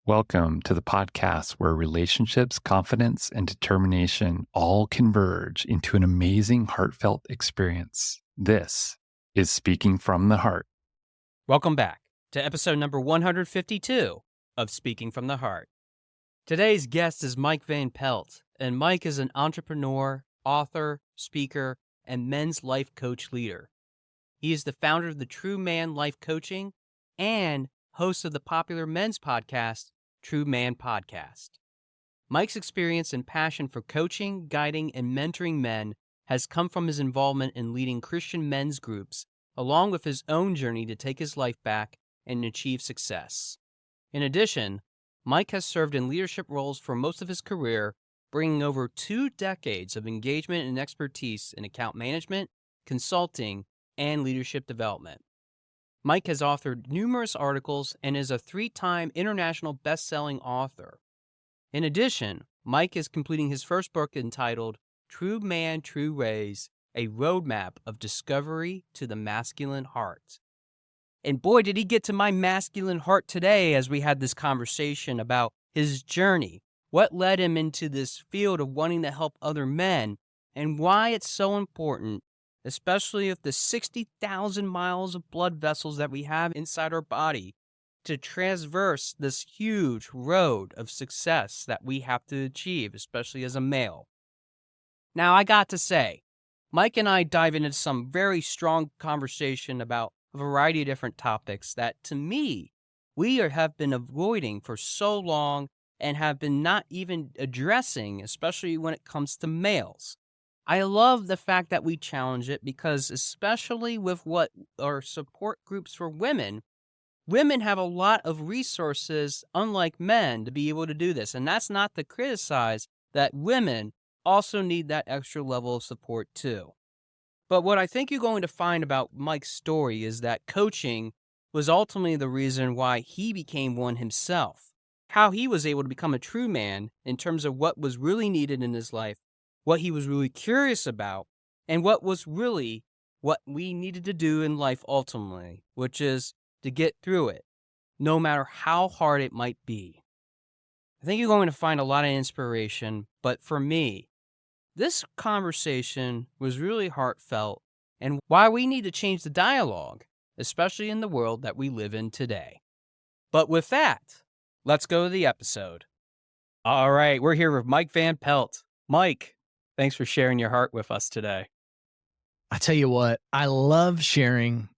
Welcome to the podcast where relationships, confidence, and determination all converge into an amazing, heartfelt experience. This is Speaking from the Heart. Welcome back to episode number 152 of Speaking from the Heart. Today's guest is Mike Van Pelt, and Mike is an entrepreneur, author, speaker, and men's life coach leader. He is the founder of the True Man Life Coaching and host of the popular men's podcast, True Man Podcast. Mike's experience and passion for coaching, guiding, and mentoring men has come from his involvement in leading Christian men's groups, along with his own journey to take his life back and achieve success. In addition, Mike has served in leadership roles for most of his career, bringing over 2 decades of engagement and expertise in account management, consulting, and leadership development. Mike has authored numerous articles and is a 3-time international best-selling author. In addition, Mike is completing his first book entitled True Man, True Ways, a Roadmap of Discovery to the Masculine Heart. And boy, did he get to my masculine heart today as we had this conversation about his journey, what led him into this field of wanting to help other men, and why it's so important, especially with the 60,000 miles of blood vessels that we have inside our body, to traverse this huge road of success that we have to achieve, especially as a male. Now, I got to say, Mike and I dive into some very strong conversation about a variety of different topics that, to me, have been avoiding for so long and have been not even addressing, especially when it comes to males. I love the fact that we challenge it because, especially with what are support groups for women have a lot of resources, unlike men, to be able to do this. And that's not to criticize that women also need that extra level of support too. But what I think you're going to find about Mike's story is that coaching was ultimately the reason why he became one himself. How he was able to become a true man in terms of what was really needed in his life, what he was really curious about, and what was really what we needed to do in life ultimately, which is to get through it, no matter how hard it might be. I think you're going to find a lot of inspiration, but for me, this conversation was really heartfelt and why we need to change the dialogue, especially in the world that we live in today. But with that, let's go to the episode. All right, we're here with Mike Van Pelt. Mike, thanks for sharing your heart with us today. I tell you what, I love sharing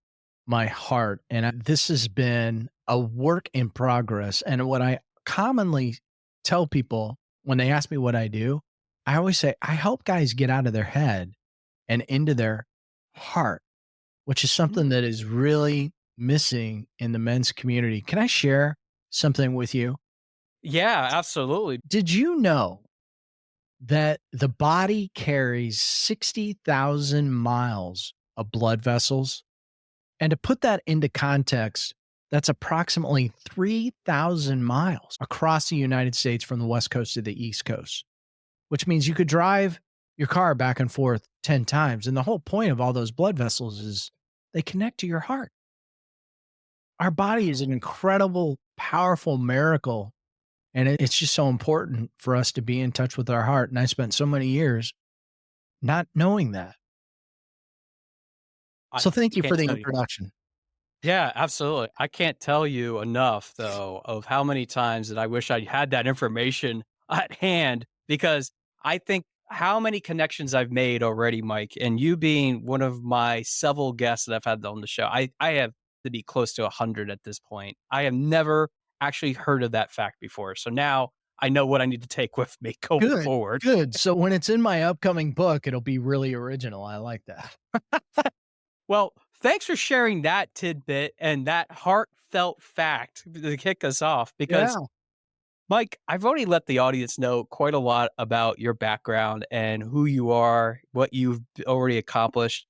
my heart, and this has been a work in progress. And what I commonly tell people when they ask me what I do, I always say, I help guys get out of their head and into their heart, which is something that is really missing in the men's community. Can I share something with you? Yeah, absolutely. Did you know that the body carries 60,000 miles of blood vessels? And to put that into context, that's approximately 3,000 miles across the United States from the West Coast to the East Coast, which means you could drive your car back and forth 10 times. And the whole point of all those blood vessels is they connect to your heart. Our body is an incredible, powerful miracle. And it's just so important for us to be in touch with our heart. And I spent so many years not knowing that. So thank you for the introduction. Yeah, absolutely. I can't tell you enough, though, of how many times that I wish I had that information at hand, because I think how many connections I've made already, Mike, and you being one of my several guests that I've had on the show, I have to be close to 100 at this point. I have never actually heard of that fact before. So now I know what I need to take with me going forward. Good. So when it's in my upcoming book, it'll be really original. I like that. Well, thanks for sharing that tidbit and that heartfelt fact to kick us off, because Mike, I've already let the audience know quite a lot about your background and who you are, what you've already accomplished.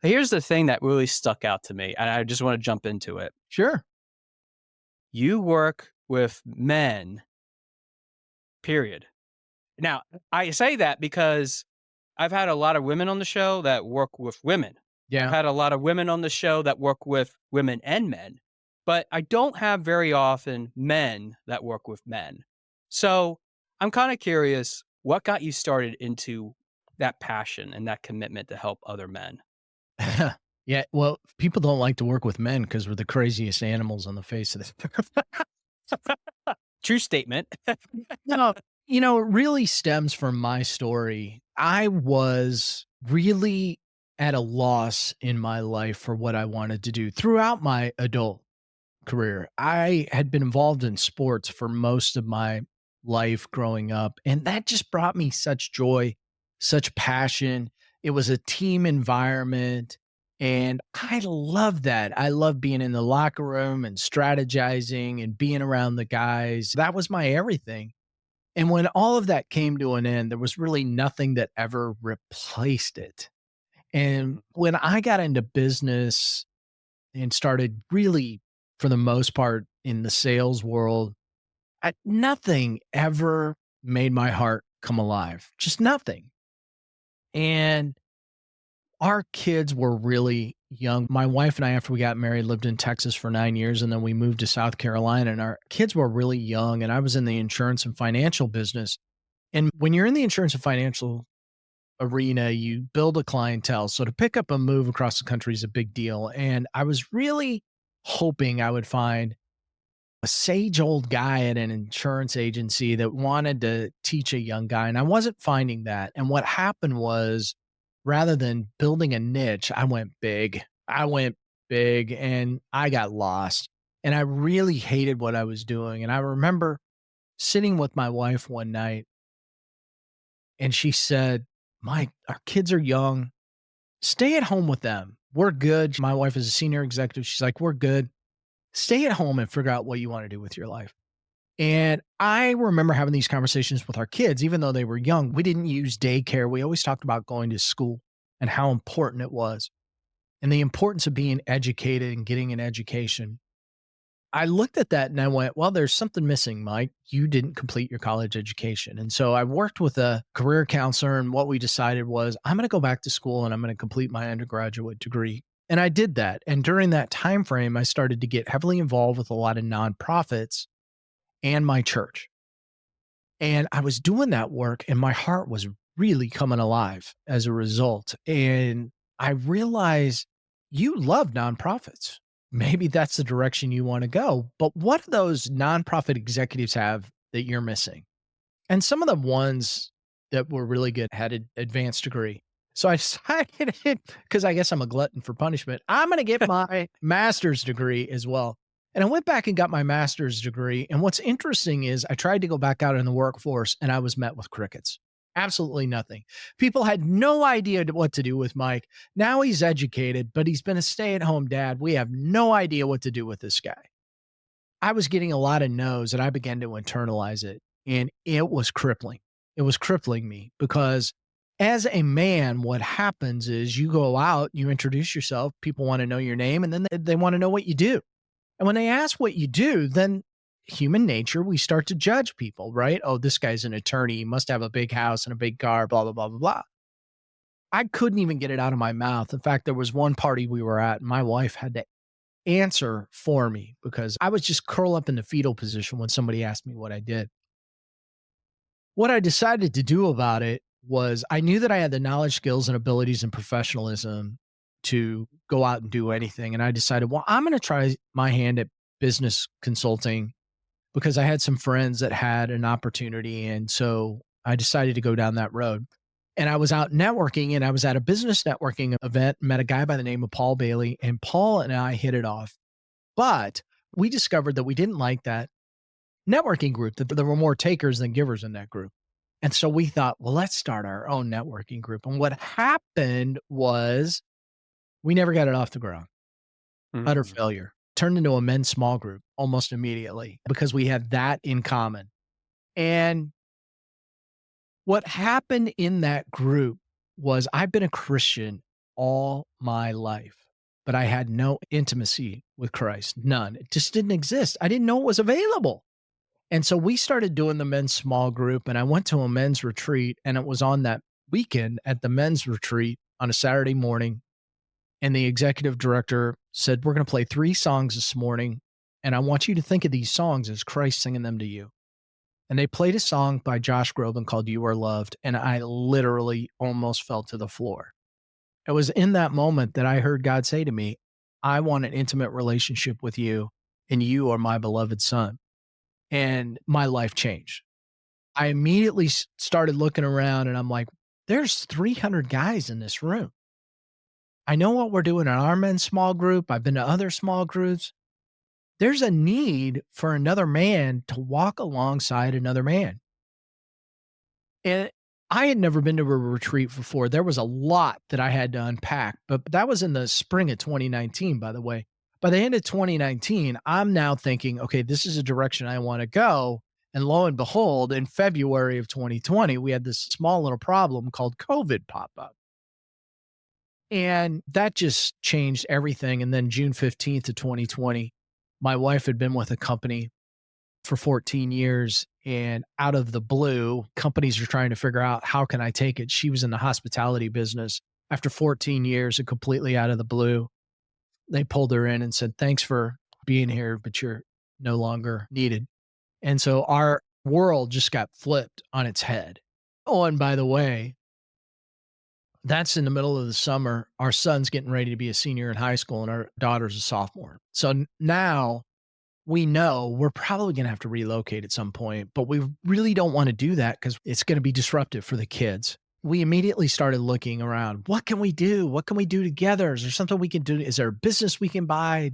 Here's the thing that really stuck out to me, and I just want to jump into it. Sure. You work with men, period. Now, I say that because I've had a lot of women on the show that work with women. Yeah. I've had a lot of women on the show that work with women and men. but I don't have very often men that work with men. So I'm kind of curious, what got you started into that passion and that commitment to help other men? Yeah, well, people don't like to work with men because we're the craziest animals on the face of the earth. True statement. No, it really stems from my story. I was really at a loss in my life for what I wanted to do throughout my adult career. I had been involved in sports for most of my life growing up, and that just brought me such joy, such passion. It was a team environment, and I love that. I love being in the locker room and strategizing and being around the guys. That was my everything. And when all of that came to an end, there was really nothing that ever replaced it. And when I got into business and started really, for the most part, in the sales world, nothing ever made my heart come alive. Just nothing. And our kids were really young. My wife and I, after we got married, lived in Texas for 9 years, and then we moved to South Carolina. And our kids were really young, and I was in the insurance and financial business. And when you're in the insurance and financial arena, you build a clientele. So to pick up and move across the country is a big deal. And I was really hoping I would find a sage old guy at an insurance agency that wanted to teach a young guy. And I wasn't finding that. And what happened was, rather than building a niche, I went big. I went big and I got lost. And I really hated what I was doing. And I remember sitting with my wife one night and she said, "Mike, our kids are young. Stay at home with them. We're good." My wife is a senior executive. She's like, "We're good. Stay at home and figure out what you want to do with your life." And I remember having these conversations with our kids, even though they were young. We didn't use daycare. We always talked about going to school and how important it was and the importance of being educated and getting an education. I looked at that and I went, well, there's something missing, Mike. You didn't complete your college education. And so I worked with a career counselor, and what we decided was I'm going to go back to school and I'm going to complete my undergraduate degree. And I did that. And during that time frame, I started to get heavily involved with a lot of nonprofits and my church. And I was doing that work and my heart was really coming alive as a result. And I realized you love nonprofits. Maybe that's the direction you want to go. But what do those nonprofit executives have that you're missing? And some of the ones that were really good had an advanced degree. So I decided, because I guess I'm a glutton for punishment, I'm going to get my master's degree as well. And I went back and got my master's degree. And what's interesting is I tried to go back out in the workforce and I was met with crickets. Absolutely nothing. People had no idea what to do with Mike. Now he's educated, but he's been a stay-at-home dad. We have no idea what to do with this guy. I was getting a lot of no's and I began to internalize it. And it was crippling. It was crippling me because as a man, what happens is you go out, you introduce yourself, people want to know your name, and then they want to know what you do. And when they ask what you do, then human nature, we start to judge people, right? Oh, this guy's an attorney. He must have a big house and a big car, blah, blah, blah, blah, blah. I couldn't even get it out of my mouth. In fact, there was one party we were at, and my wife had to answer for me because I was just curl up in the fetal position when somebody asked me what I did. What I decided to do about it was I knew that I had the knowledge, skills, and abilities and professionalism to go out and do anything. And I decided, well, I'm going to try my hand at business consulting because I had some friends that had an opportunity. And so I decided to go down that road. And I was out networking and I was at a business networking event, met a guy by the name of Paul Bailey, and Paul and I hit it off. But we discovered that we didn't like that networking group, that there were more takers than givers in that group. And so we thought, well, let's start our own networking group. And what happened was we never got it off the ground. Utter failure. Turned into a men's small group almost immediately because we had that in common. And what happened in that group was I've been a Christian all my life, but I had no intimacy with Christ. None. It just didn't exist. I didn't know it was available. And so we started doing the men's small group, and I went to a men's retreat, and it was on that weekend at the men's retreat on a Saturday morning. And the executive director said, we're going to play 3 songs this morning. And I want you to think of these songs as Christ singing them to you. And they played a song by Josh Groban called You Are Loved. And I literally almost fell to the floor. It was in that moment that I heard God say to me, I want an intimate relationship with you, and you are my beloved son. And my life changed. I immediately started looking around and I'm like, there's 300 guys in this room. I know what we're doing in our men's small group. I've been to other small groups. There's a need for another man to walk alongside another man. And I had never been to a retreat before. There was a lot that I had to unpack, but that was in the spring of 2019, by the way. By the end of 2019, I'm now thinking, okay, this is a direction I want to go. And lo and behold, in February of 2020, we had this small little problem called COVID pop up. And that just changed everything. And then June 15th of 2020, my wife had been with a company for 14 years, and out of the blue, companies are trying to figure out, how can I take it? She was in the hospitality business. After 14 years and completely out of the blue, they pulled her in and said, thanks for being here, but you're no longer needed. And so our world just got flipped on its head. Oh, and by the way, that's in the middle of the summer. Our son's getting ready to be a senior in high school and our daughter's a sophomore. So now we know we're probably going to have to relocate at some point, but we really don't want to do that because it's going to be disruptive for the kids. We immediately started looking around. What can we do? What can we do together? Is there something we can do? Is there a business we can buy?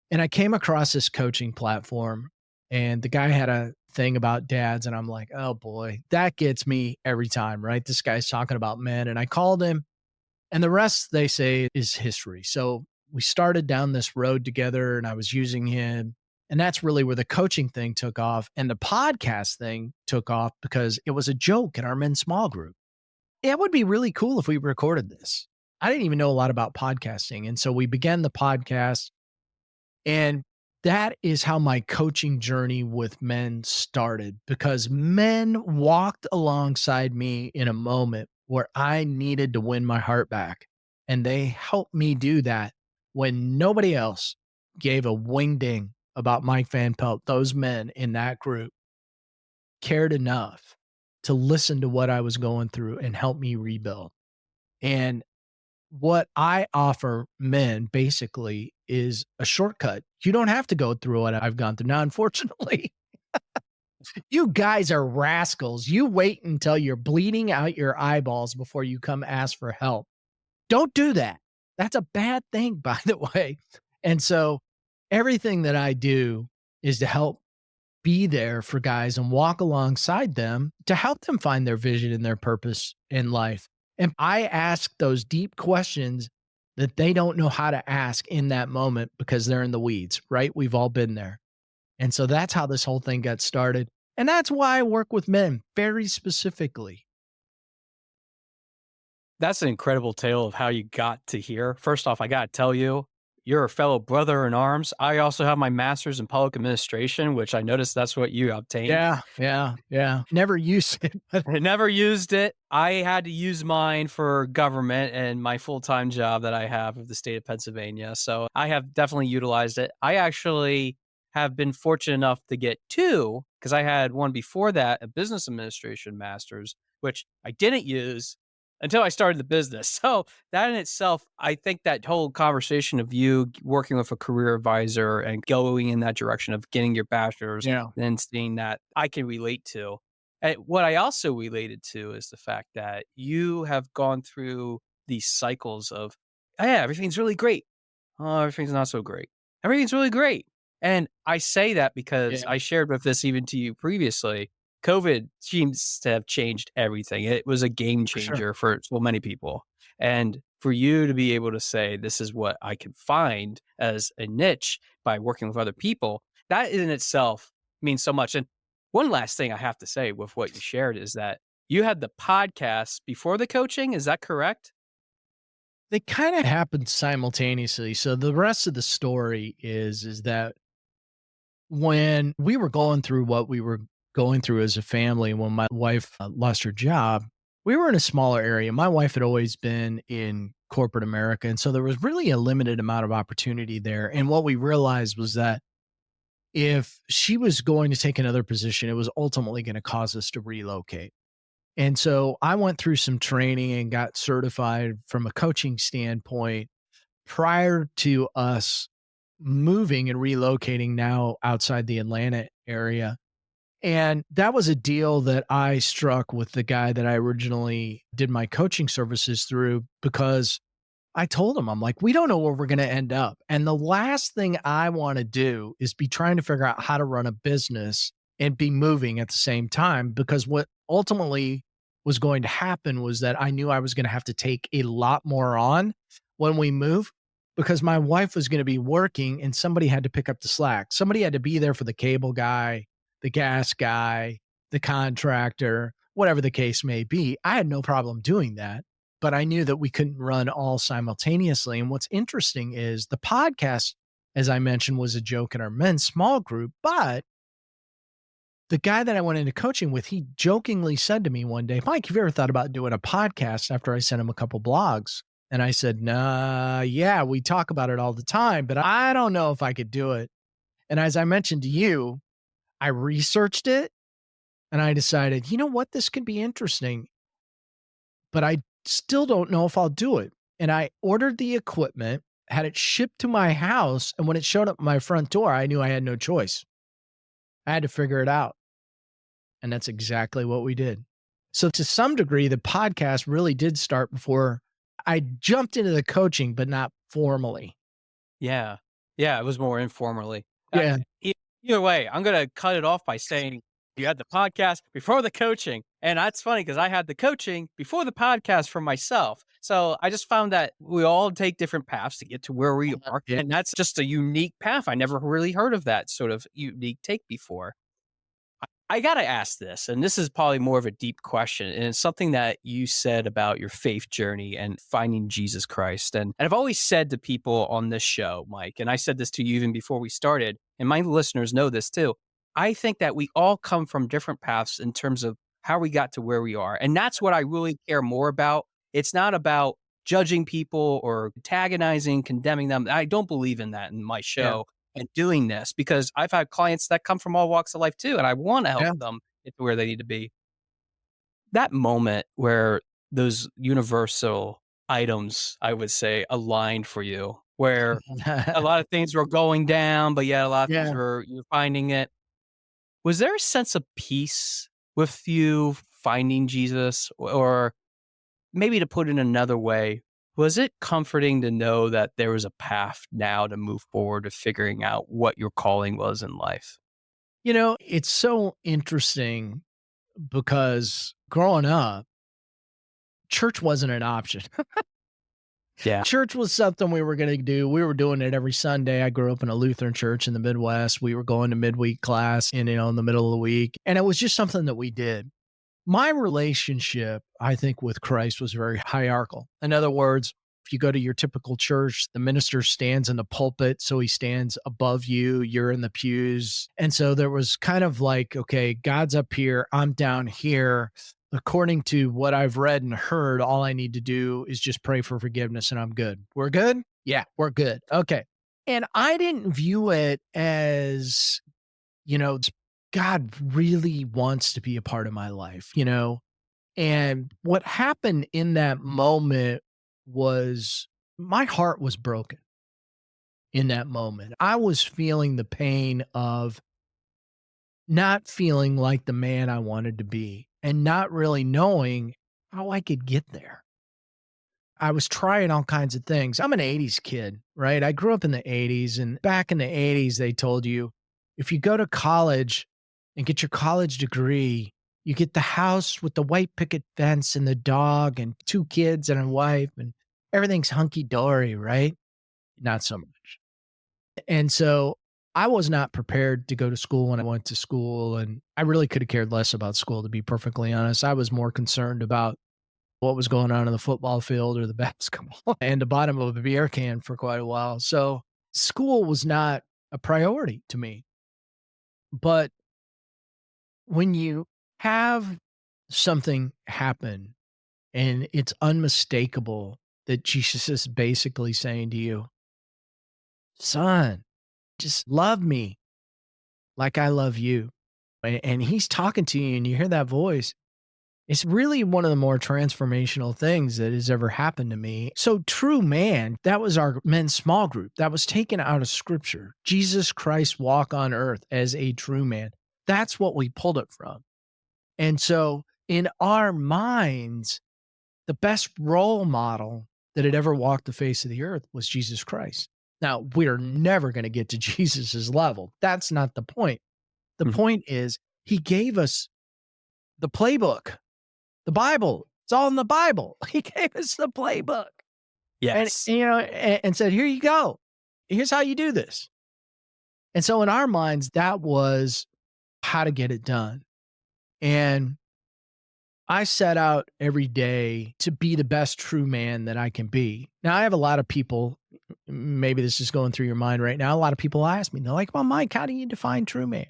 And I came across this coaching platform, and the guy had a thing about dads. And I'm like, oh boy, that gets me every time, right? This guy's talking about men. And I called him, and the rest, they say, is history. So we started down this road together, and I was using him. And that's really where the coaching thing took off. And the podcast thing took off because it was a joke in our men's small group. It would be really cool if we recorded this. I didn't even know a lot about podcasting. And so we began the podcast. And that is how my coaching journey with men started, because men walked alongside me in a moment where I needed to win my heart back. And they helped me do that when nobody else gave a wing ding about Mike Van Pelt. Those men in that group cared enough to listen to what I was going through and help me rebuild. And what I offer men basically is a shortcut. You don't have to go through what I've gone through. Now, unfortunately, you guys are rascals. You wait until you're bleeding out your eyeballs before you come ask for help. Don't do that. That's a bad thing, by the way. And so everything that I do is to help be there for guys and walk alongside them to help them find their vision and their purpose in life. And I ask those deep questions that they don't know how to ask in that moment because they're in the weeds, right? We've all been there. And so that's how this whole thing got started. And that's why I work with men very specifically. That's an incredible tale of how you got to here. First off, I got to tell you, you're a fellow brother in arms. I also have my master's in public administration, which I noticed that's what you obtained. Yeah. Never used it. I never used it. I had to use mine for government and my full-time job that I have of the state of Pennsylvania. So I have definitely utilized it. I actually have been fortunate enough to get two, because I had one before that, a business administration master's, which I didn't use until I started the business. So that in itself, I think that whole conversation of you working with a career advisor and going in that direction of getting your bachelor's and seeing that, I can relate to. And what I also related to is the fact that you have gone through these cycles of, oh, yeah, everything's really great. Oh, everything's not so great. Everything's really great. And I say that because I shared with this even to you previously. COVID seems to have changed everything. It was a game changer for so many people. And for you to be able to say, this is what I can find as a niche by working with other people, that in itself means so much. And one last thing I have to say with what you shared is that you had the podcast before the coaching. Is that correct? They kind of happened simultaneously. So the rest of the story is that when we were going through what we were going through as a family, when my wife lost her job, we were in a smaller area. My wife had always been in corporate America. And so there was really a limited amount of opportunity there. And what we realized was that if she was going to take another position, it was ultimately going to cause us to relocate. And so I went through some training and got certified from a coaching standpoint prior to us moving and relocating now outside the Atlanta area. And that was a deal that I struck with the guy that I originally did my coaching services through because I told him, I'm like, we don't know where we're going to end up. And the last thing I want to do is be trying to figure out how to run a business and be moving at the same time. Because what ultimately was going to happen was that I knew I was going to have to take a lot more on when we move because my wife was going to be working and somebody had to pick up the slack. Somebody had to be there for the cable guy, the gas guy, the contractor, whatever the case may be. I had no problem doing that, but I knew that we couldn't run all simultaneously. And what's interesting is the podcast, as I mentioned, was a joke in our men's small group. But the guy that I went into coaching with, he jokingly said to me one day, Mike, have you ever thought about doing a podcast after I sent him a couple blogs? And I said, nah, yeah, we talk about it all the time, but I don't know if I could do it. And as I mentioned to you, I researched it and I decided, you know what, this could be interesting, but I still don't know if I'll do it. And I ordered the equipment, had it shipped to my house. And when it showed up at my front door, I knew I had no choice. I had to figure it out. And that's exactly what we did. So to some degree, the podcast really did start before I jumped into the coaching, but not formally. Yeah. Yeah, it was more informally. Yeah. E Either way, I'm gonna cut it off by saying you had the podcast before the coaching, and that's funny because I had the coaching before the podcast for myself. So I just found that we all take different paths to get to where we are, Yeah. and that's just a unique path. I never really heard of that sort of unique take before. I gotta ask this, and this is probably more of a deep question, and it's something that you said about your faith journey and finding Jesus Christ. And I've always said to people on this show, Mike, and I said this to you even before we started, and my listeners know this too. I think that we all come from different paths in terms of how we got to where we are. And that's what I really care more about. It's not about judging people or antagonizing, condemning them. I don't believe in that in my Yeah. show and doing this because I've had clients that come from all walks of life too, and I want to help Yeah. them get to where they need to be. That moment where those universal items, I would say, aligned for you, where a lot of things were going down, but yet a lot of things Yeah. were you're finding it. Was there a sense of peace with you finding Jesus? Or maybe to put it another way, was it comforting to know that there was a path now to move forward to figuring out what your calling was in life? You know, it's so interesting because growing up, church wasn't an option. Yeah. Church was something we were going to do. We were doing it every Sunday. I grew up in a Lutheran church in the Midwest. We were going to midweek class in the middle of the week. And it was just something that we did. My relationship, I think, with Christ was very hierarchical. In other words, if you go to your typical church, the minister stands in the pulpit, so he stands above you, you're in the pews. And so there was kind of like, okay, God's up here, I'm down here. According to what I've read and heard, all I need to do is just pray for forgiveness and I'm good. We're good? Yeah, we're good. Okay. And I didn't view it as, God really wants to be a part of my life. And what happened in that moment was my heart was broken in that moment. I was feeling the pain of not feeling like the man I wanted to be and not really knowing how I could get there. I was trying all kinds of things. I'm an 80s kid, right? I grew up in the 80s, and back in the 80s, they told you if you go to college and get your college degree, you get the house with the white picket fence and the dog and two kids and a wife, and everything's hunky dory, right? Not so much. And so I was not prepared to go to school when I went to school. And I really could have cared less about school, to be perfectly honest. I was more concerned about what was going on in the football field or the basketball and the bottom of a beer can for quite a while. So school was not a priority to me. But when you have something happen and it's unmistakable that Jesus is basically saying to you, son, just love me. like I love you. And he's talking to you and you hear that voice. It's really one of the more transformational things that has ever happened to me. So, true man, that was our men's small group that was taken out of scripture. Jesus Christ walk on earth as a true man. That's what we pulled it from. And so, in our minds, the best role model that had ever walked the face of the earth was Jesus Christ. Now, we're never going to get to Jesus's level. That's not the point. The Mhm. point is, he gave us the playbook. The Bible, it's all in the Bible. He gave us the playbook and, Yes. and said, here you go. Here's how you do this. And so in our minds, that was how to get it done. And I set out every day to be the best true man that I can be. Now, I have a lot of people, maybe this is going through your mind right now. A lot of people ask me, they're like, well, Mike, how do you define true man?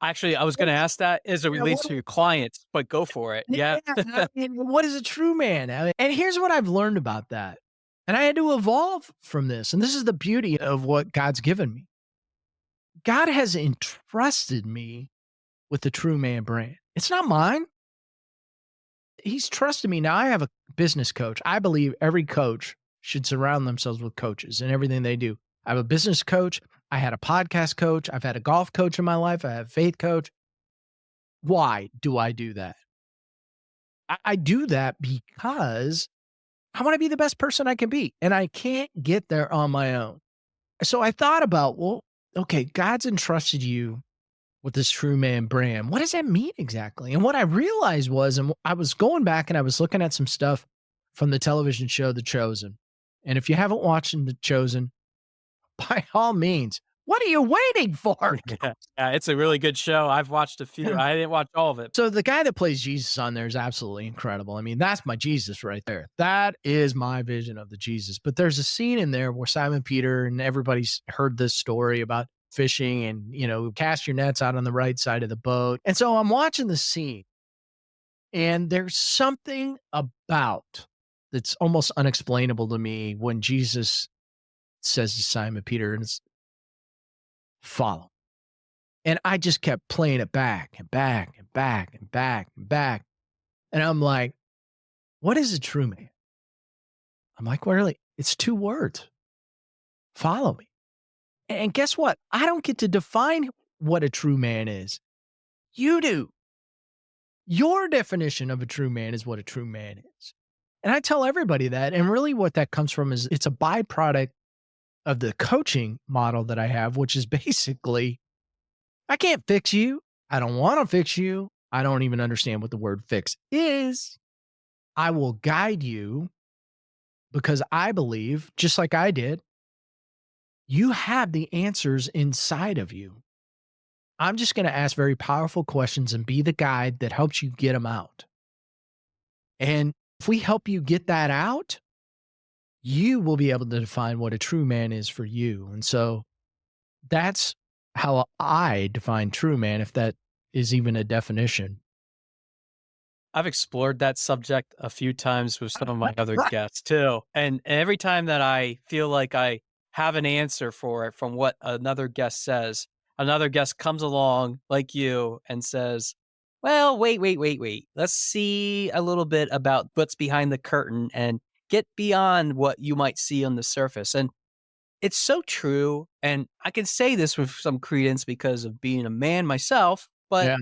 Actually, I was going to ask that as it Yeah, relates to your clients, but go for it. Yeah. I mean, what is a true man? And here's what I've learned about that. And I had to evolve from this. And this is the beauty of what God's given me. God has entrusted me with the true man brand. It's not mine. He's trusted me. Now I have a business coach. I believe every coach should surround themselves with coaches in everything they do. I have a business coach. I had a podcast coach. I've had a golf coach in my life. I have a faith coach. Why do I do that? I do that because I want to be the best person I can be, and I can't get there on my own. So I thought about, well, okay, God's entrusted you with this true man brand. What does that mean exactly? And what I realized was, and I was going back and I was looking at some stuff from the television show The Chosen. And if you haven't watched The Chosen, by all means, what are you waiting for? Yeah, it's a really good show. I've watched a few. I didn't watch all of it. So the guy that plays Jesus on there is absolutely incredible. I mean, that's my Jesus right there. That is my vision of the Jesus. But there's a scene in there where Simon Peter and everybody's heard this story about fishing and, cast your nets out on the right side of the boat. And so I'm watching the scene and there's something about that's almost unexplainable to me when Jesus says to Simon Peter, and it's follow. And I just kept playing it back and back and back and back and back. And I'm like, what is a true man? I'm like, well, really? It's 2 words. Follow me. And guess what? I don't get to define what a true man is. You do. Your definition of a true man is what a true man is. And I tell everybody that. And really what that comes from is it's a byproduct of the coaching model that I have, which is basically, I can't fix you. I don't want to fix you. I don't even understand what the word fix is. I will guide you because I believe, just like I did, you have the answers inside of you. I'm just going to ask very powerful questions and be the guide that helps you get them out. And if we help you get that out, you will be able to define what a true man is for you. And so that's how I define true man, if that is even a definition. I've explored that subject a few times with some of my other guests too. And every time that I feel like I have an answer for it from what another guest says, another guest comes along like you and says, well, wait. Let's see a little bit about what's behind the curtain and get beyond what you might see on the surface. And it's so true. And I can say this with some credence because of being a man myself, but Yeah.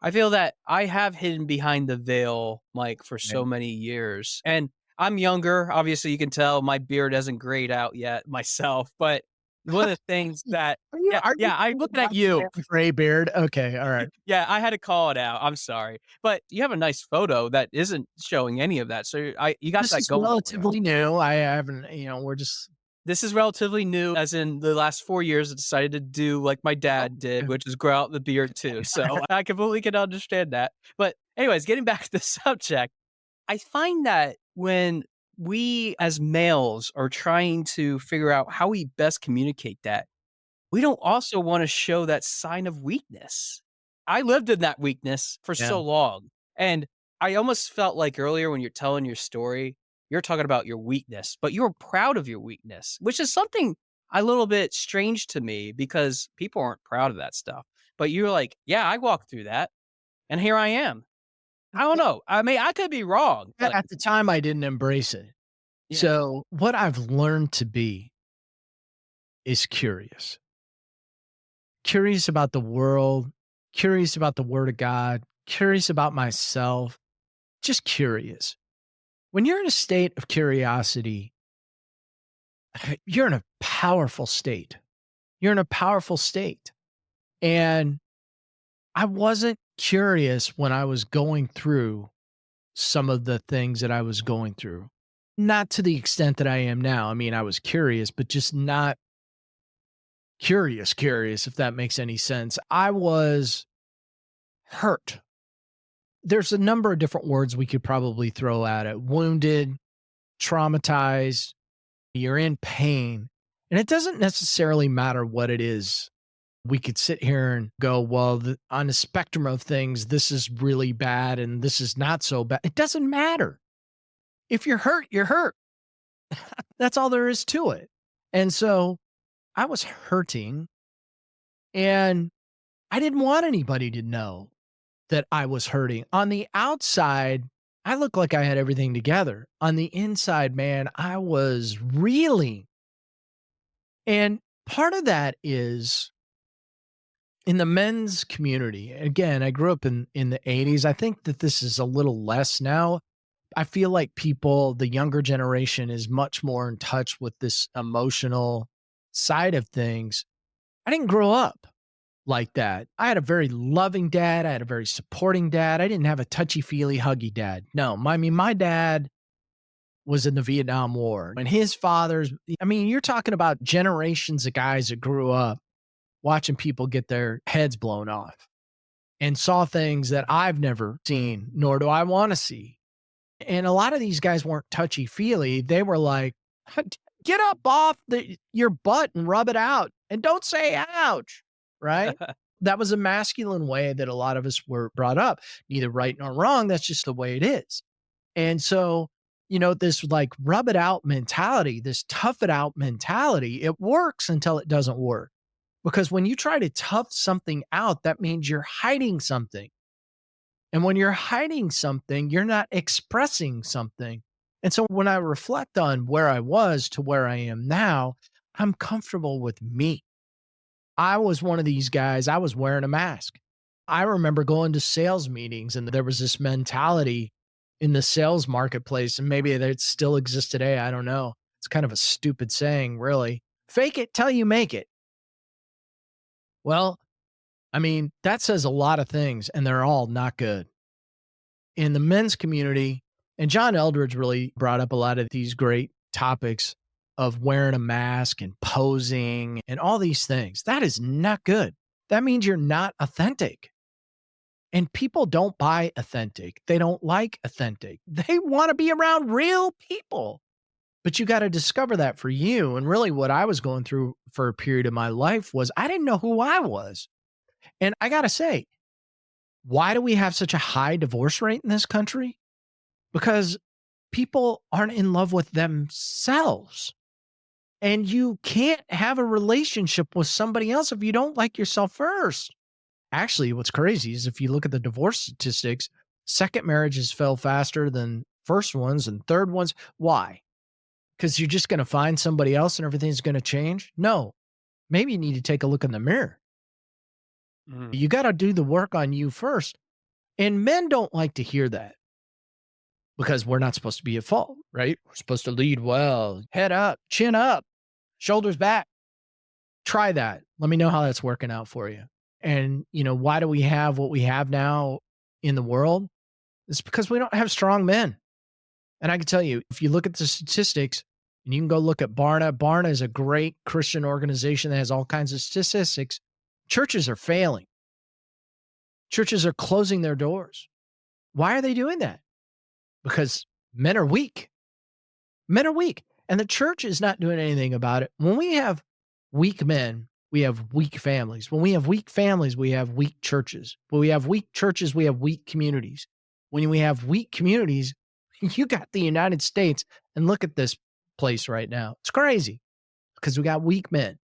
I feel that I have hidden behind the veil, Mike, for so many years. And I'm younger. Obviously, you can tell my beard hasn't grayed out yet myself. But one of the things that, I'm looking at you. Gray beard. Okay. All right. Yeah, I had to call it out. I'm sorry. But you have a nice photo that isn't showing any of that. So you got This that is going. relatively new. I haven't, we're just. This is relatively new, as in the last 4 years, I decided to do like my dad did, which is grow out the beard too. So I completely can understand that. But anyways, getting back to the subject, I find that when we as males are trying to figure out how we best communicate that, we don't also want to show that sign of weakness. I lived in that weakness for Yeah. so long. And I almost felt like earlier when you're telling your story, you're talking about your weakness, but you're proud of your weakness, which is something a little bit strange to me because people aren't proud of that stuff. But you're like, yeah, I walked through that and here I am. I don't know. I mean, I could be wrong, but At the time, I didn't embrace it. yeah. So what I've learned to be is curious. Curious about the world, curious about the word of God, curious about myself, just curious. When you're in a state of curiosity, you're in a powerful state. You're in a powerful state. And I wasn't curious when I was going through some of the things that I was going through. Not to the extent that I am now. I mean, I was curious, but just not curious, if that makes any sense. I was hurt. There's a number of different words we could probably throw at it: wounded, traumatized, you're in pain. And it doesn't necessarily matter what it is. We could sit here and go, well, on the spectrum of things, this is really bad and this is not so bad. It doesn't matter. If you're hurt, you're hurt. That's all there is to it. And so I was hurting and I didn't want anybody to know that I was hurting. On the outside, I looked like I had everything together. On the inside, man, I was reeling. And part of that is in the men's community. Again, I grew up in the 80s. I think that this is a little less now. I feel like people, the younger generation, is much more in touch with this emotional side of things. I didn't grow up like that. I had a very loving dad. I had a very supporting dad. I didn't have a touchy-feely, huggy dad. No, my dad was in the Vietnam War. And his father's, I mean, you're talking about generations of guys that grew up watching people get their heads blown off and saw things that I've never seen, nor do I want to see. And a lot of these guys weren't touchy-feely. They were like, get up off your butt and rub it out. And don't say ouch, right? That was a masculine way that a lot of us were brought up. Neither right nor wrong. That's just the way it is. And so, this like rub it out mentality, this tough it out mentality, it works until it doesn't work. Because when you try to tough something out, that means you're hiding something. And when you're hiding something, you're not expressing something. And so when I reflect on where I was to where I am now, I'm comfortable with me. I was one of these guys, I was wearing a mask. I remember going to sales meetings and there was this mentality in the sales marketplace, and maybe that still exists today. I don't know. It's kind of a stupid saying, really. Fake it till you make it. Well, I mean, that says a lot of things, and they're all not good. In the men's community, and John Eldredge really brought up a lot of these great topics of wearing a mask and posing and all these things. That is not good. That means you're not authentic. And people don't buy authentic. They don't like authentic. They want to be around real people. But you got to discover that for you. And really what I was going through for a period of my life was I didn't know who I was. And I got to say, why do we have such a high divorce rate in this country? Because people aren't in love with themselves. And you can't have a relationship with somebody else if you don't like yourself first. Actually, what's crazy is if you look at the divorce statistics, second marriages fell faster than first ones and third ones. Why? Because you're just going to find somebody else and everything's going to change? No. Maybe you need to take a look in the mirror. You got to do the work on you first. And men don't like to hear that because we're not supposed to be at fault, right? We're supposed to lead well, head up, chin up, shoulders back. Try that. Let me know how that's working out for you. And, why do we have what we have now in the world? It's because we don't have strong men. And I can tell you, if you look at the statistics, and you can go look at Barna. Barna is a great Christian organization that has all kinds of statistics. Churches are failing. Churches are closing their doors. Why are they doing that? Because men are weak. Men are weak. And the church is not doing anything about it. When we have weak men, we have weak families. When we have weak families, we have weak churches. When we have weak churches, we have weak communities. When we have weak communities, you got the United States, and look at this place right now. It's crazy. because we got weak men.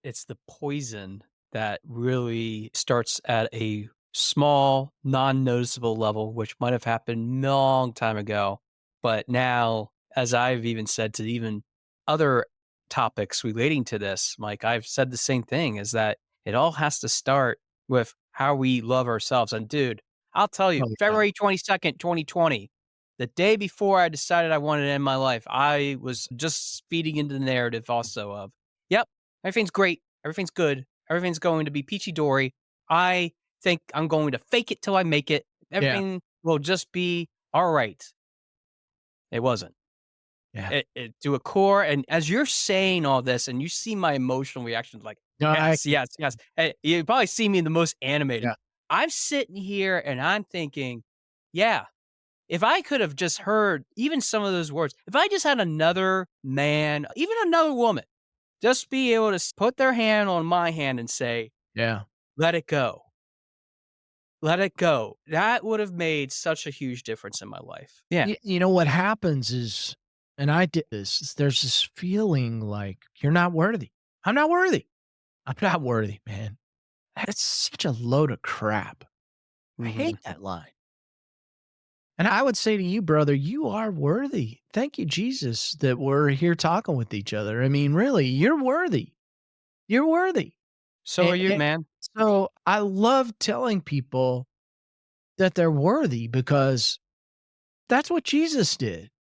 It's the poison that really starts at a small, non-noticeable level, which might have happened a long time ago. But now, as I've even said to even other topics relating to this, Mike, I've said the same thing, is that it all has to start with how we love ourselves. And dude, I'll tell you, Oh, yeah. February 22nd, 2020, the day before I decided I wanted to end my life, I was just feeding into the narrative also of, yep, everything's great. Everything's good. Everything's going to be peachy dory. I think I'm going to fake it till I make it. Yeah. Everything will just be all right. It wasn't. Yeah. It to a core. And as you're saying all this, and you see my emotional reactions, like No, yes, yes, yes. You probably see me the most animated. yeah. I'm sitting here and I'm thinking, yeah, if I could have just heard even some of those words, if I just had another man, even another woman, just be able to put their hand on my hand and say, Yeah. let it go. Let it go. That would have made such a huge difference in my life. Yeah. You know what happens is, and I did this, is there's this feeling like you're not worthy. I'm not worthy. I'm not worthy, man. That's such a load of crap. I Mhm. hate that line. And I would say to you, brother, you are worthy. Thank you, Jesus, that we're here talking with each other. I mean, really, you're worthy. You're worthy. So are you, And man. so I love telling people that they're worthy because that's what Jesus did.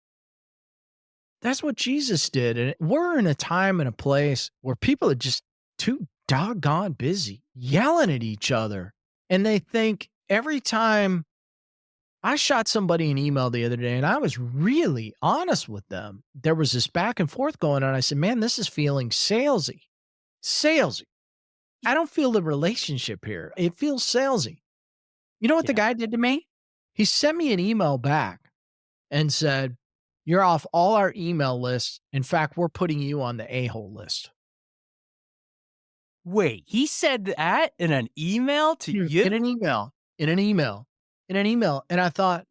That's what Jesus did. And we're in a time and a place where people are just too doggone busy yelling at each other. And they think every time I shot somebody an email the other day and I was really honest with them. There was this back and forth going on. I said, man, this is feeling salesy. Salesy. I don't feel the relationship here. It feels salesy. You know what the Yeah. guy did to me? He sent me an email back and said, you're off all our email lists. In fact, we're putting you on the a-hole list. Wait, he said that in an email to you? In an email, in an email, in an email. And I thought,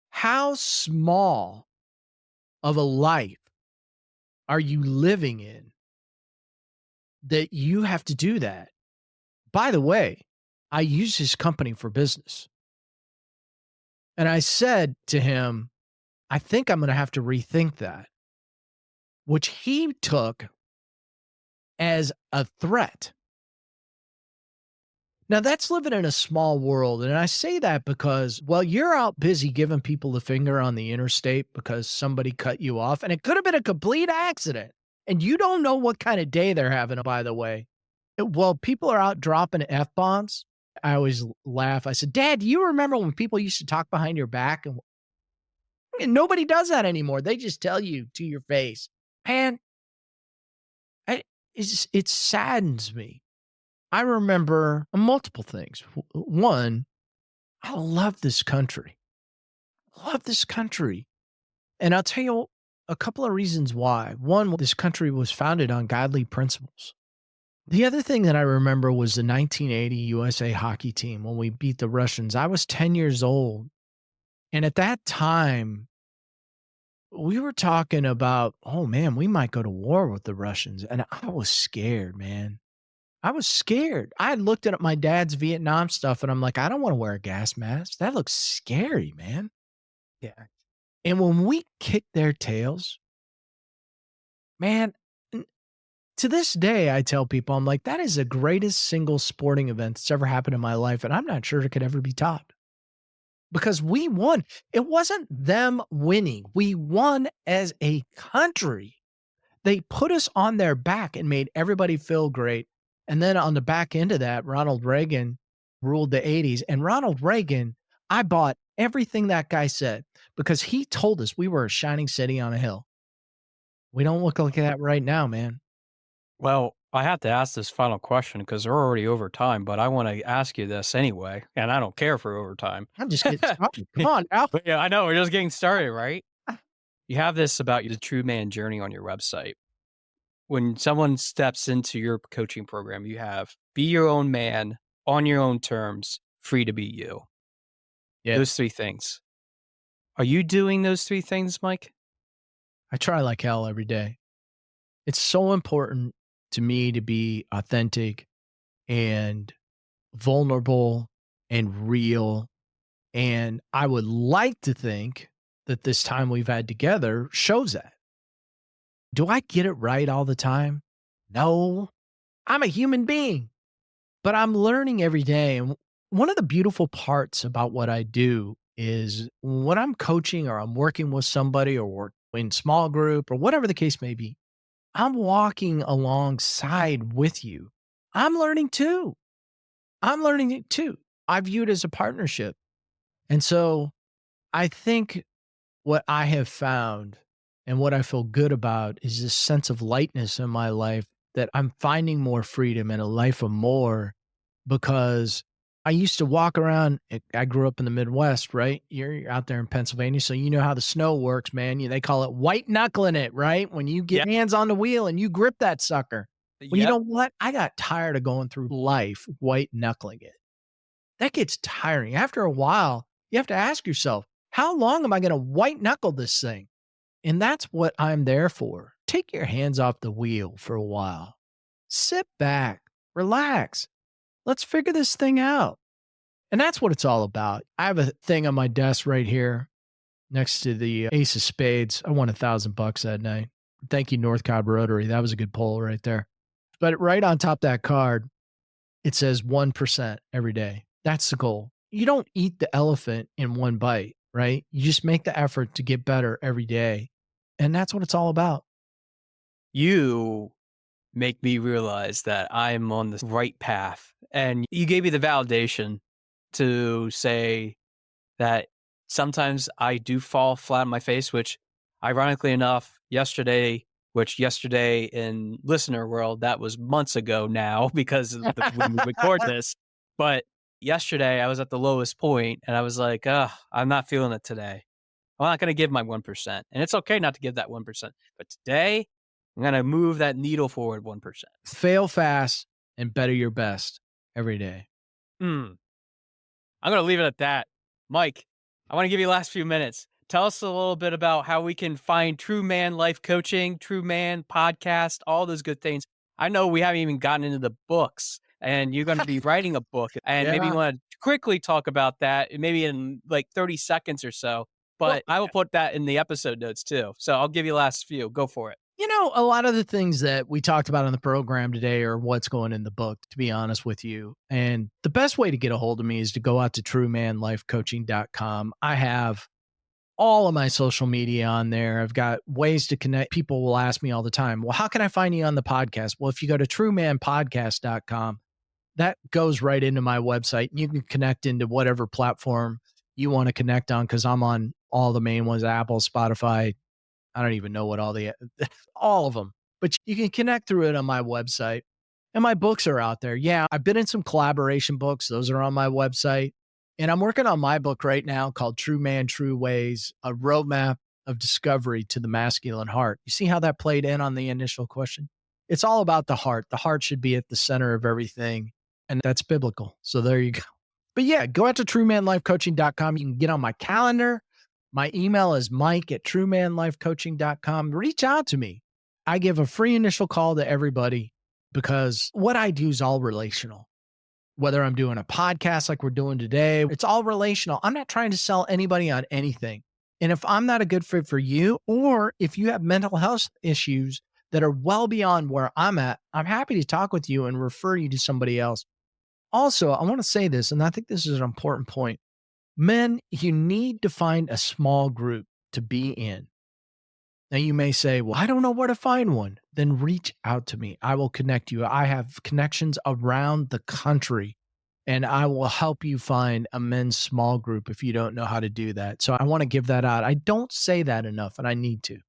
how small of a life are you living in that you have to do that? By the way, I use his company for business. And I said to him, I think I'm going to have to rethink that, which he took as a threat. Now, that's living in a small world. And I say that because, well, you're out busy giving people the finger on the interstate because somebody cut you off, and it could have been a complete accident. And you don't know what kind of day they're having, by the way. Well, people are out dropping F bombs. I always laugh. I said, Dad, do you remember when people used to talk behind your back? And nobody does that anymore. They just tell you to your face. Man, it saddens me. I remember multiple things. One, I love this country. Love this country. And I'll tell you a couple of reasons why. One, this country was founded on godly principles. The other thing that I remember was the 1980 USA hockey team when we beat the Russians. I was 10 years old. And at that time, we were talking about, oh man, we might go to war with the Russians. And I was scared, man. I was scared. I had looked at my dad's Vietnam stuff and I'm like, I don't want to wear a gas mask. That looks scary, man. Yeah. And when we kicked their tails, man, to this day, I tell people, I'm like, that is the greatest single sporting event that's ever happened in my life. And I'm not sure it could ever be topped because we won. It wasn't them winning. We won as a country. They put us on their back and made everybody feel great. And then on the back end of that, Ronald Reagan ruled the 80s. And Ronald Reagan, I bought everything that guy said because he told us we were a shining city on a hill. We don't look like that right now, man. Well, I have to ask this final question because we're already over time, but I want to ask you this anyway, and I don't care for overtime. I'm just getting started. Come on now. But yeah, I know we're just getting started, right? You have this about the True Man Journey on your website. When someone steps into your coaching program, you have be your own man on your own terms, free to be you. Yeah. Those three things. Are you doing those three things, Mike? I try like hell every day. It's so important to me to be authentic and vulnerable and real. And I would like to think that this time we've had together shows that. Do I get it right all the time? No, I'm a human being, but I'm learning every day. And one of the beautiful parts about what I do is when I'm coaching or I'm working with somebody or we're in small group or whatever the case may be, I'm walking alongside with you. I'm learning too. I'm learning it too. I view it as a partnership. And so I think what I have found and what I feel good about is this sense of lightness in my life that I'm finding more freedom and a life of more because I used to walk around. I grew up in the Midwest, right? You're out there in Pennsylvania, so you know how the snow works, man. They call it white knuckling it, right? When you get Yep. hands on the wheel and you grip that sucker. Well, you Yep. know what? I got tired of going through life white knuckling it. That gets tiring. After a while, you have to ask yourself, how long am I going to white knuckle this thing? And that's what I'm there for. Take your hands off the wheel for a while. Sit back, relax. Let's figure this thing out. And that's what it's all about. I have a thing on my desk right here next to the Ace of Spades. I won $1,000 that night. Thank you, North Cobb Rotary. That was a good pull right there. But right on top of that card, it says 1% every day. That's the goal. You don't eat the elephant in one bite, right? You just make the effort to get better every day. And that's what it's all about. You make me realize that I'm on the right path. And you gave me the validation to say that sometimes I do fall flat on my face, which ironically enough, yesterday in listener world, that was months ago now because of when we record this. But yesterday I was at the lowest point and I was like, I'm not feeling it today. I'm not going to give my 1%. And it's okay not to give that 1%. But today I'm going to move that needle forward 1%. Fail fast and better your best every day. I'm going to leave it at that. Mike, I want to give you the last few minutes. Tell us a little bit about how we can find True Man Life Coaching, True Man Podcast, all those good things. I know we haven't even gotten into the books, and you're going to be writing a book, and maybe you want to quickly talk about that, maybe in like 30 seconds or so. But I will put that in the episode notes too. So I'll give you the last few. Go for it. A lot of the things that we talked about on the program today are what's going in the book, to be honest with you. And the best way to get a hold of me is to go out to truemanlifecoaching.com. I have all of my social media on there. I've got ways to connect. People will ask me all the time, well, how can I find you on the podcast? Well, if you go to truemanpodcast.com, that goes right into my website. You can connect into whatever platform you want to connect on because I'm on all the main ones, Apple, Spotify. I don't even know what all of them, but you can connect through it on my website. And my books are out there. Yeah, I've been in some collaboration books. Those are on my website. And I'm working on my book right now called True Man, True Ways, a roadmap of discovery to the masculine heart. You see how that played in on the initial question? It's all about the heart. The heart should be at the center of everything. And that's biblical. So there you go. But yeah, go out to truemanlifecoaching.com. You can get on my calendar. My email is mike@truemanlifecoaching.com. Reach out to me. I give a free initial call to everybody because what I do is all relational. Whether I'm doing a podcast like we're doing today, it's all relational. I'm not trying to sell anybody on anything. And if I'm not a good fit for you, or if you have mental health issues that are well beyond where I'm at, I'm happy to talk with you and refer you to somebody else. Also, I want to say this, and I think this is an important point. Men, you need to find a small group to be in. Now, you may say, well, I don't know where to find one. Then reach out to me. I will connect you. I have connections around the country, and I will help you find a men's small group if you don't know how to do that. So I want to give that out. I don't say that enough, and I need to.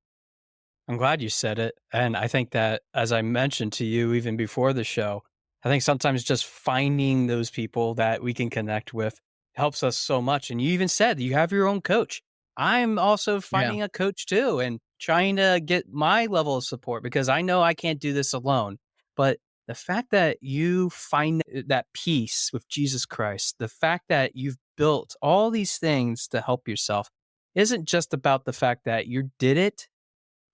I'm glad you said it. And I think that, as I mentioned to you even before the show, I think sometimes just finding those people that we can connect with helps us so much. And you even said you have your own coach. I'm also finding a coach too and trying to get my level of support because I know I can't do this alone. But the fact that you find that peace with Jesus Christ, the fact that you've built all these things to help yourself isn't just about the fact that you did it.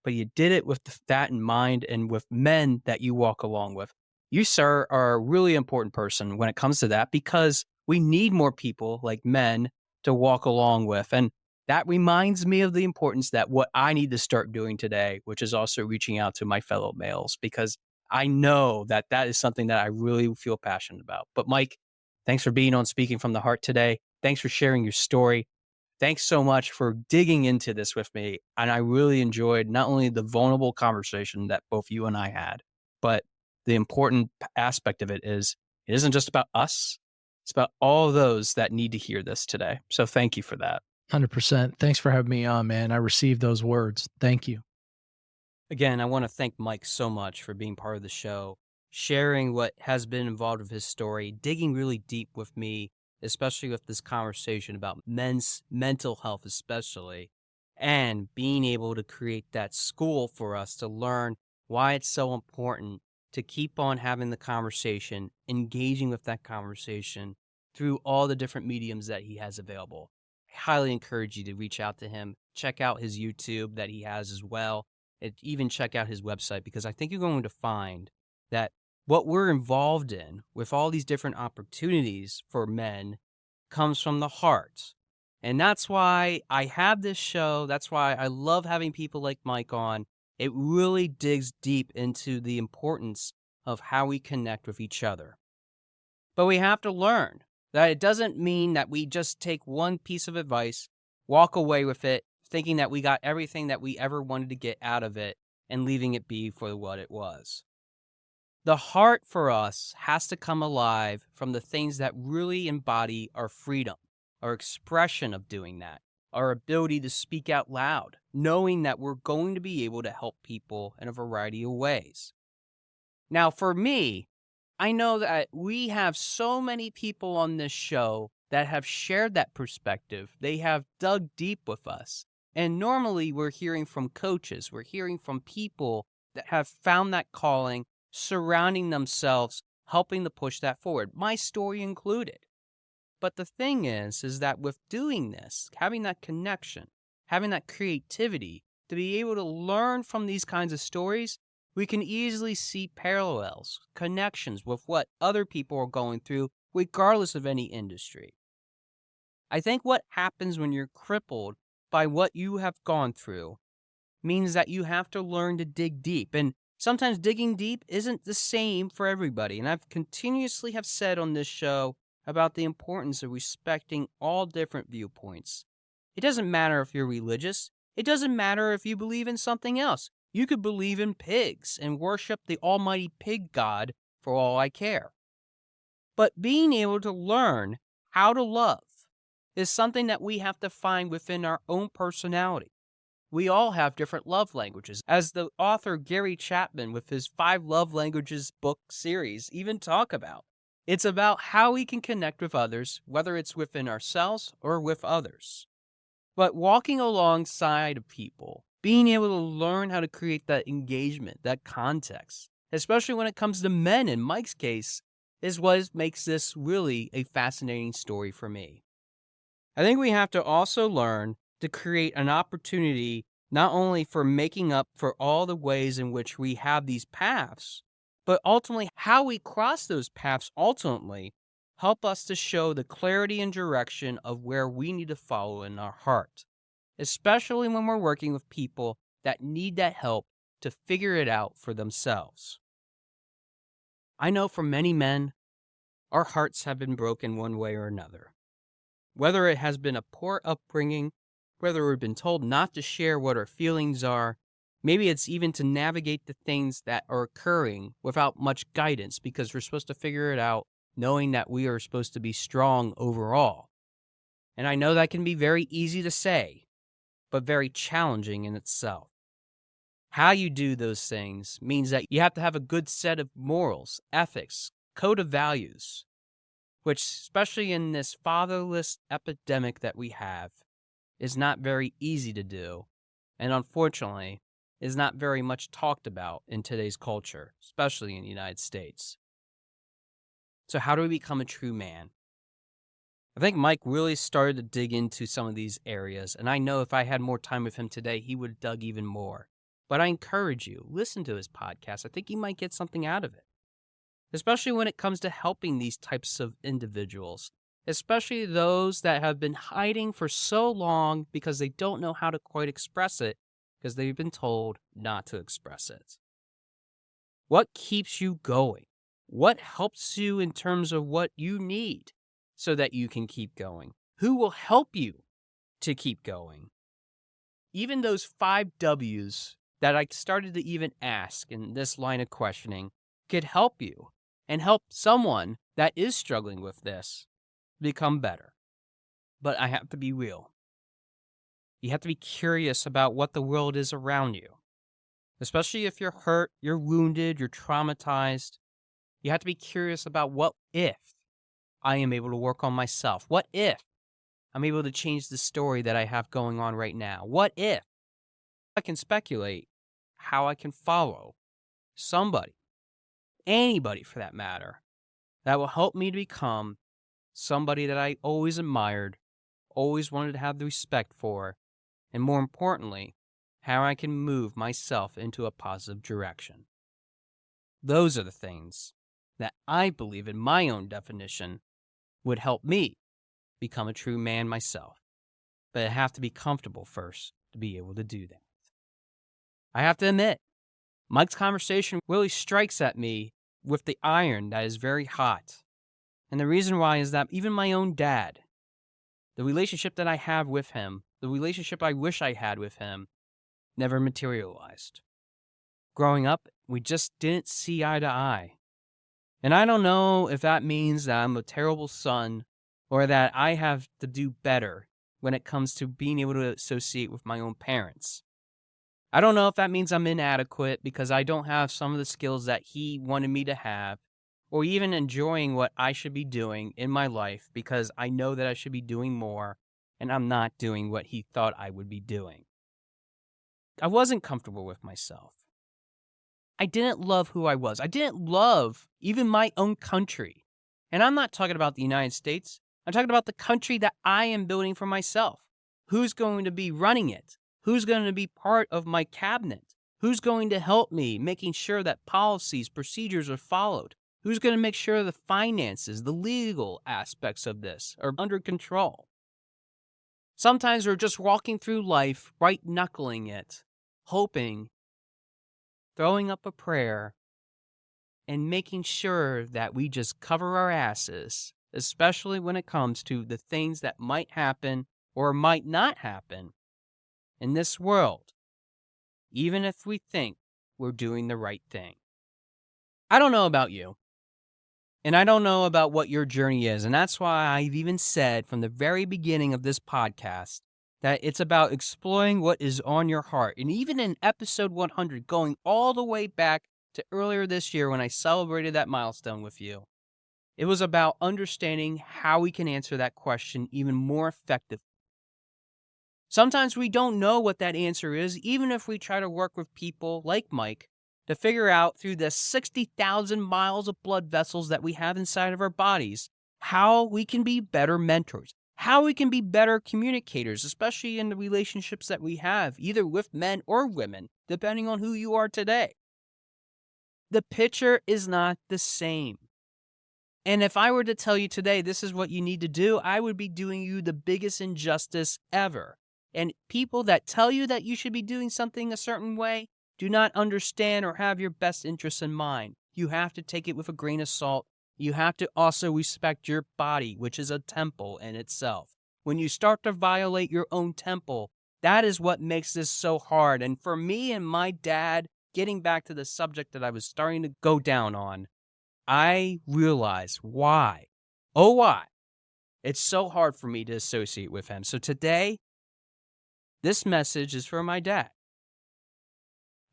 but you did it with that in mind and with men that you walk along with. You, sir, are a really important person when it comes to that because we need more people like men to walk along with. And that reminds me of the importance that what I need to start doing today, which is also reaching out to my fellow males, because I know that that is something that I really feel passionate about. But Mike, thanks for being on Speaking from the Heart today. Thanks for sharing your story. Thanks so much for digging into this with me. And I really enjoyed not only the vulnerable conversation that both you and I had, but the important aspect of it is it isn't just about us. It's about all those that need to hear this today. So thank you for that. 100%. Thanks for having me on, man. I received those words. Thank you. Again, I want to thank Mike so much for being part of the show, sharing what has been involved with his story, digging really deep with me, especially with this conversation about men's mental health, especially, and being able to create that school for us to learn why it's so important to keep on having the conversation, engaging with that conversation through all the different mediums that he has available. I highly encourage you to reach out to him, check out his YouTube that he has as well, and even check out his website, because I think you're going to find that what we're involved in with all these different opportunities for men comes from the heart. And that's why I have this show. That's why I love having people like Mike on. It really digs deep into the importance of how we connect with each other. But we have to learn that it doesn't mean that we just take one piece of advice, walk away with it, thinking that we got everything that we ever wanted to get out of it and leaving it be for what it was. The heart for us has to come alive from the things that really embody our freedom, our expression of doing that, our ability to speak out loud, knowing that we're going to be able to help people in a variety of ways. Now, for me, I know that we have so many people on this show that have shared that perspective. They have dug deep with us. And normally we're hearing from coaches, we're hearing from people that have found that calling, surrounding themselves, helping to push that forward, my story included. But the thing is that with doing this, having that connection, having that creativity, to be able to learn from these kinds of stories, we can easily see parallels, connections with what other people are going through, regardless of any industry. I think what happens when you're crippled by what you have gone through means that you have to learn to dig deep. And sometimes digging deep isn't the same for everybody. And I've continuously have said on this show about the importance of respecting all different viewpoints. It doesn't matter if you're religious. It doesn't matter if you believe in something else. You could believe in pigs and worship the almighty pig god for all I care. But being able to learn how to love is something that we have to find within our own personality. We all have different love languages. As the author Gary Chapman with his 5 Love Languages book series even talk about. It's about how we can connect with others, whether it's within ourselves or with others. But walking alongside of people, being able to learn how to create that engagement, that context, especially when it comes to men in Mike's case, is what makes this really a fascinating story for me. I think we have to also learn to create an opportunity not only for making up for all the ways in which we have these paths, but ultimately how we cross those paths ultimately help us to show the clarity and direction of where we need to follow in our heart, especially when we're working with people that need that help to figure it out for themselves. I know for many men, our hearts have been broken one way or another. Whether it has been a poor upbringing, whether we've been told not to share what our feelings are, maybe it's even to navigate the things that are occurring without much guidance because we're supposed to figure it out knowing that we are supposed to be strong overall. And I know that can be very easy to say, but very challenging in itself. How you do those things means that you have to have a good set of morals, ethics, code of values, which, especially in this fatherless epidemic that we have, is not very easy to do, and unfortunately, is not very much talked about in today's culture, especially in the United States. So how do we become a true man? I think Mike really started to dig into some of these areas, and I know if I had more time with him today, he would have dug even more. But I encourage you, listen to his podcast. I think you might get something out of it, especially when it comes to helping these types of individuals, especially those that have been hiding for so long because they don't know how to quite express it because they've been told not to express it. What keeps you going? What helps you in terms of what you need so that you can keep going? Who will help you to keep going? Even those 5 W's that I started to even ask in this line of questioning could help you and help someone that is struggling with this become better. But I have to be real. You have to be curious about what the world is around you. Especially if you're hurt, you're wounded, you're traumatized. You have to be curious about what if I am able to work on myself? What if I'm able to change the story that I have going on right now? What if I can speculate how I can follow somebody, anybody for that matter, that will help me to become somebody that I always admired, always wanted to have the respect for, and more importantly, how I can move myself into a positive direction. Those are the things that I believe in my own definition would help me become a true man myself. But I have to be comfortable first to be able to do that. I have to admit, Mike's conversation really strikes at me with the iron that is very hot. And the reason why is that even my own dad, the relationship that I have with him, the relationship I wish I had with him, never materialized. Growing up, we just didn't see eye to eye. And I don't know if that means that I'm a terrible son or that I have to do better when it comes to being able to associate with my own parents. I don't know if that means I'm inadequate because I don't have some of the skills that he wanted me to have, or even enjoying what I should be doing in my life because I know that I should be doing more and I'm not doing what he thought I would be doing. I wasn't comfortable with myself. I didn't love who I was. I didn't love even my own country. And I'm not talking about the United States. I'm talking about the country that I am building for myself. Who's going to be running it? Who's going to be part of my cabinet? Who's going to help me making sure that policies, procedures are followed? Who's going to make sure the finances, the legal aspects of this are under control? Sometimes we're just walking through life, white-knuckling it, hoping, throwing up a prayer, and making sure that we just cover our asses, especially when it comes to the things that might happen or might not happen in this world, even if we think we're doing the right thing. I don't know about you, and I don't know about what your journey is, and that's why I've even said from the very beginning of this podcast that it's about exploring what is on your heart. And even in episode 100, going all the way back to earlier this year when I celebrated that milestone with you, it was about understanding how we can answer that question even more effectively. Sometimes we don't know what that answer is, even if we try to work with people like Mike to figure out through the 60,000 miles of blood vessels that we have inside of our bodies, how we can be better mentors, how we can be better communicators, especially in the relationships that we have, either with men or women, depending on who you are today. The picture is not the same. And if I were to tell you today, this is what you need to do, I would be doing you the biggest injustice ever. And people that tell you that you should be doing something a certain way do not understand or have your best interests in mind. You have to take it with a grain of salt. You have to also respect your body, which is a temple in itself. When you start to violate your own temple, that is what makes this so hard. And for me and my dad, getting back to the subject that I was starting to go down on, I realize why. Oh, why? It's so hard for me to associate with him. So today, this message is for my dad.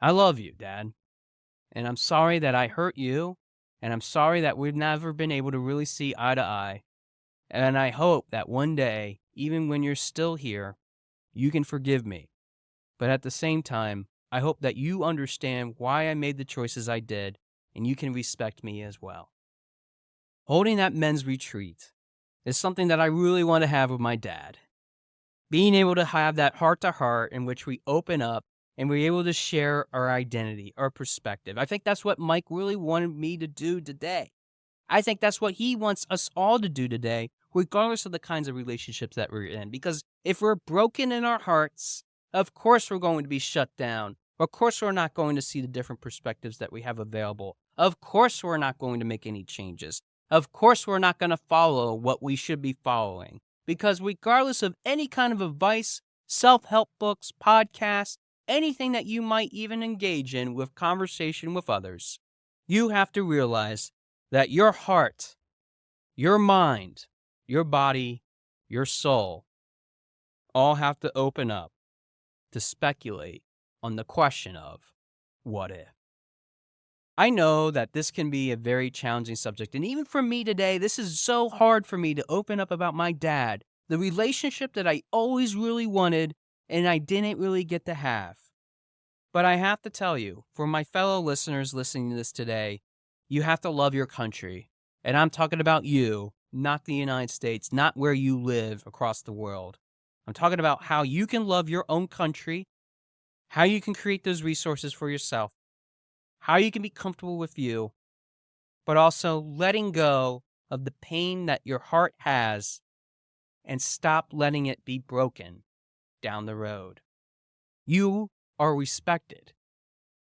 I love you, Dad. And I'm sorry that I hurt you. And I'm sorry that we've never been able to really see eye to eye. And I hope that one day, even when you're still here, you can forgive me. But at the same time, I hope that you understand why I made the choices I did, and you can respect me as well. Holding that men's retreat is something that I really want to have with my dad. Being able to have that heart-to-heart in which we open up and we're able to share our identity, our perspective. I think that's what Mike really wanted me to do today. I think that's what he wants us all to do today, regardless of the kinds of relationships that we're in. Because if we're broken in our hearts, of course we're going to be shut down. Of course we're not going to see the different perspectives that we have available. Of course we're not going to make any changes. Of course we're not going to follow what we should be following. Because regardless of any kind of advice, self-help books, podcasts, anything that you might even engage in with conversation with others, you have to realize that your heart, your mind, your body, your soul all have to open up to speculate on the question of what if. I know that this can be a very challenging subject, and even for me today, this is so hard for me to open up about my dad, the relationship that I always really wanted and I didn't really get to have. But I have to tell you, for my fellow listeners listening to this today, you have to love your country. And I'm talking about you, not the United States, not where you live across the world. I'm talking about how you can love your own country, how you can create those resources for yourself, how you can be comfortable with you, but also letting go of the pain that your heart has and stop letting it be broken down the road. You are respected.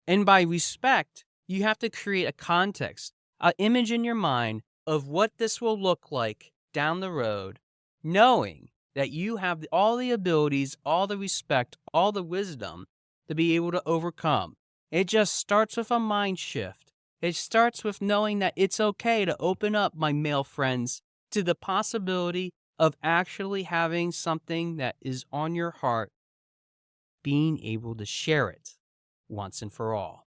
And by respect, you have to create a context, an image in your mind of what this will look like down the road, knowing that you have all the abilities, all the respect, all the wisdom to be able to overcome. It just starts with a mind shift. It starts with knowing that it's okay to open up, my male friends, to the possibility of actually having something that is on your heart, being able to share it once and for all.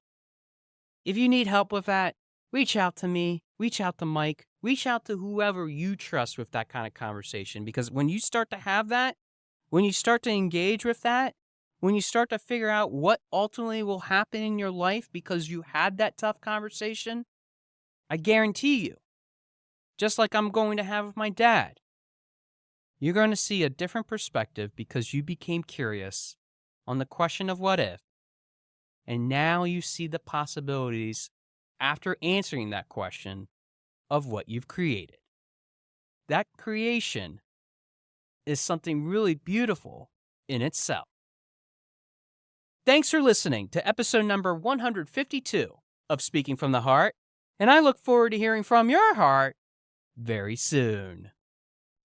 If you need help with that, reach out to me, reach out to Mike, reach out to whoever you trust with that kind of conversation. Because when you start to have that, when you start to engage with that, when you start to figure out what ultimately will happen in your life because you had that tough conversation, I guarantee you, just like I'm going to have with my dad, you're going to see a different perspective because you became curious on the question of what if. And now you see the possibilities after answering that question of what you've created. That creation is something really beautiful in itself. Thanks for listening to episode number 152 of Speaking from the Heart, and I look forward to hearing from your heart very soon.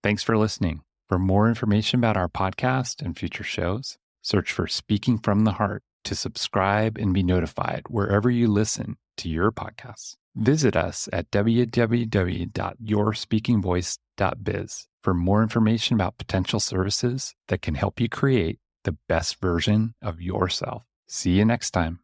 Thanks for listening. For more information about our podcast and future shows, search for Speaking from the Heart to subscribe and be notified wherever you listen to your podcasts. Visit us at www.yourspeakingvoice.biz for more information about potential services that can help you create the best version of yourself. See you next time.